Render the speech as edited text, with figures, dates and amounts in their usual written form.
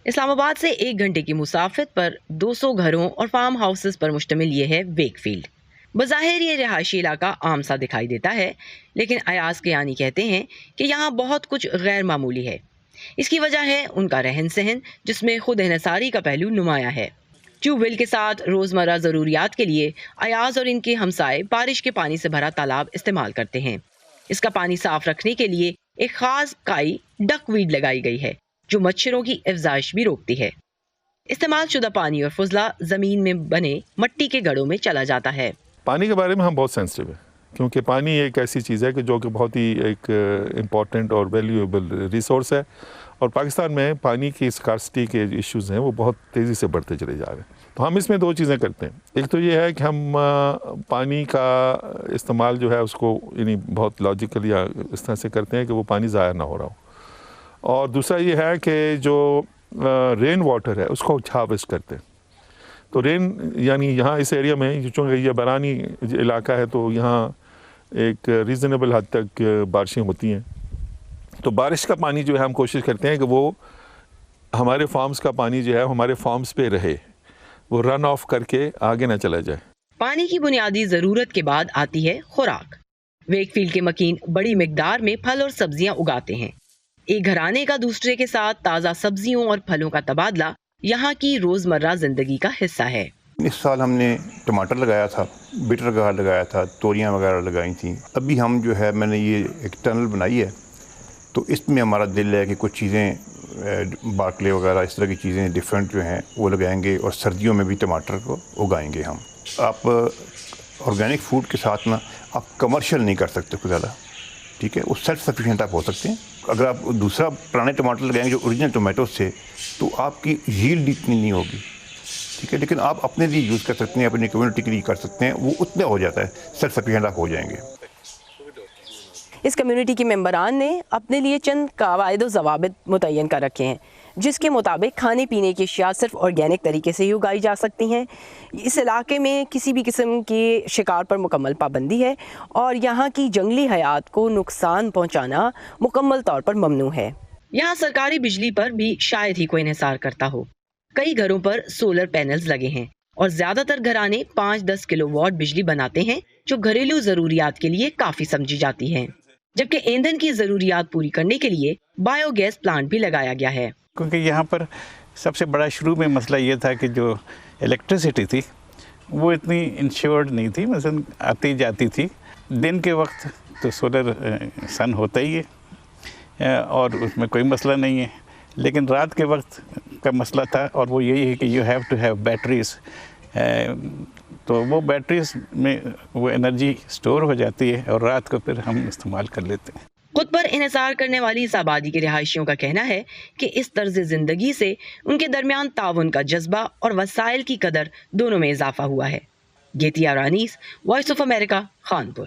اسلام آباد سے 1 گھنٹے کی مسافت پر 200 گھروں اور فارم ہاؤسز پر مشتمل یہ ہے ویک فیلڈ۔ بظاہر یہ رہائشی علاقہ عام سا دکھائی دیتا ہے، لیکن ایاز کیانی کہتے ہیں کہ یہاں بہت کچھ غیر معمولی ہے۔ اس کی وجہ ہے ان کا رہن سہن، جس میں خود انحصاری کا پہلو نمایاں ہے۔ ٹیوب ویل کے ساتھ روزمرہ ضروریات کے لیے ایاز اور ان کے ہمسائے بارش کے پانی سے بھرا تالاب استعمال کرتے ہیں۔ اس کا پانی صاف رکھنے کے لیے ایک خاص کائی ڈک ویڈ لگائی گئی ہے جو مچھروں کی افزائش بھی روکتی ہے۔ استعمال شدہ پانی اور فضلہ زمین میں بنے مٹی کے گڑھوں میں چلا جاتا ہے۔ پانی کے بارے میں ہم بہت سینسٹیو ہیں، کیونکہ پانی ایک ایسی چیز ہے کہ جو کہ بہت ہی ایک امپورٹنٹ اور ویلیویبل ریسورس ہے، اور پاکستان میں پانی کی اسکارسٹی کے ایشوز ہیں وہ بہت تیزی سے بڑھتے چلے جا رہے ہیں۔ تو ہم اس میں 2 چیزیں کرتے ہیں۔ ایک تو یہ ہے کہ ہم پانی کا استعمال جو ہے اس کو یعنی بہت لاجیکل یا اس طرح سے کرتے ہیں کہ وہ پانی ضائع نہ ہو رہا ہو، اور دوسرا یہ ہے کہ جو رین واٹر ہے اس کو ہارویسٹ کرتے ہیں۔ تو رین یعنی یہاں اس ایریا میں چونکہ یہ برانی علاقہ ہے تو یہاں ایک ریزنیبل حد تک بارشیں ہوتی ہیں، تو بارش کا پانی جو ہے ہم کوشش کرتے ہیں کہ وہ ہمارے فارمز کا پانی جو ہے ہمارے فارمز پہ رہے، وہ رن آف کر کے آگے نہ چلا جائے۔ پانی کی بنیادی ضرورت کے بعد آتی ہے خوراک۔ ویک فیلڈ کے مکین بڑی مقدار میں پھل اور سبزیاں اگاتے ہیں۔ ایک گھرانے کا دوسرے کے ساتھ تازہ سبزیوں اور پھلوں کا تبادلہ یہاں کی روزمرہ زندگی کا حصہ ہے۔ اس سال ہم نے ٹماٹر لگایا تھا، بیٹر گاڑ لگایا تھا، توریاں وغیرہ لگائی تھیں۔ ابھی ہم جو ہے میں نے یہ ایک ٹنل بنائی ہے، تو اس میں ہمارا دل ہے کہ کچھ چیزیں باکلے وغیرہ اس طرح کی چیزیں ڈیفرنٹ جو ہیں وہ لگائیں گے، اور سردیوں میں بھی ٹماٹر کو اگائیں گے ہم۔ آپ آرگینک فوڈ کے ساتھ نا آپ کمرشل نہیں کر سکتے کچھ زیادہ، ٹھیک ہے، وہ سیلف سفیشینٹ آپ ہو سکتے ہیں۔ اگر آپ دوسرا پرانے ٹماٹر لگائیں گے جو اوریجنل ٹومیٹوز سے، تو آپ کی ییلڈ اتنی نہیں ہوگی، ٹھیک ہے، لیکن آپ اپنے لیے یوز کر سکتے ہیں، اپنی کمیونٹی کے لیے کر سکتے ہیں، وہ اتنا ہو جاتا ہے، سیلف سفیشینٹ آپ ہو جائیں گے۔ اس کمیونٹی کے ممبران نے اپنے لیے چند قواعد و ضوابط متعین کر رکھے ہیں، جس کے مطابق کھانے پینے کی اشیاء صرف آرگینک طریقے سے ہی اگائی جا سکتی ہیں۔ اس علاقے میں کسی بھی قسم کے شکار پر مکمل پابندی ہے، اور یہاں کی جنگلی حیات کو نقصان پہنچانا مکمل طور پر ممنوع ہے۔ یہاں سرکاری بجلی پر بھی شاید ہی کوئی انحصار کرتا ہو۔ کئی گھروں پر سولر پینلز لگے ہیں، اور زیادہ تر گھرانے 5-10 کلو واٹ بجلی بناتے ہیں، جو گھریلو ضروریات کے لیے کافی سمجھی جاتی ہے، جبکہ ایندھن کی ضروریات پوری کرنے کے لیے بایو گیس پلانٹ بھی لگایا گیا ہے۔ کیونکہ یہاں پر سب سے بڑا شروع میں مسئلہ یہ تھا کہ جو الیکٹریسٹی تھی وہ اتنی انشورڈ نہیں تھی، مثلا آتی جاتی تھی۔ دن کے وقت تو سولر سن ہوتا ہی ہے اور اس میں کوئی مسئلہ نہیں ہے، لیکن رات کے وقت کا مسئلہ تھا، اور وہ یہی ہے کہ you have to have batteries, تو وہ بیٹریز میں وہ انرجی سٹور ہو جاتی ہے اور رات کو پھر ہم استعمال کر لیتے ہیں۔ خود پر انحصار کرنے والی اس آبادی کے رہائشیوں کا کہنا ہے کہ اس طرز زندگی سے ان کے درمیان تعاون کا جذبہ اور وسائل کی قدر دونوں میں اضافہ ہوا ہے۔ گیتیا رانیس، وائس آف امریکہ، خانپور۔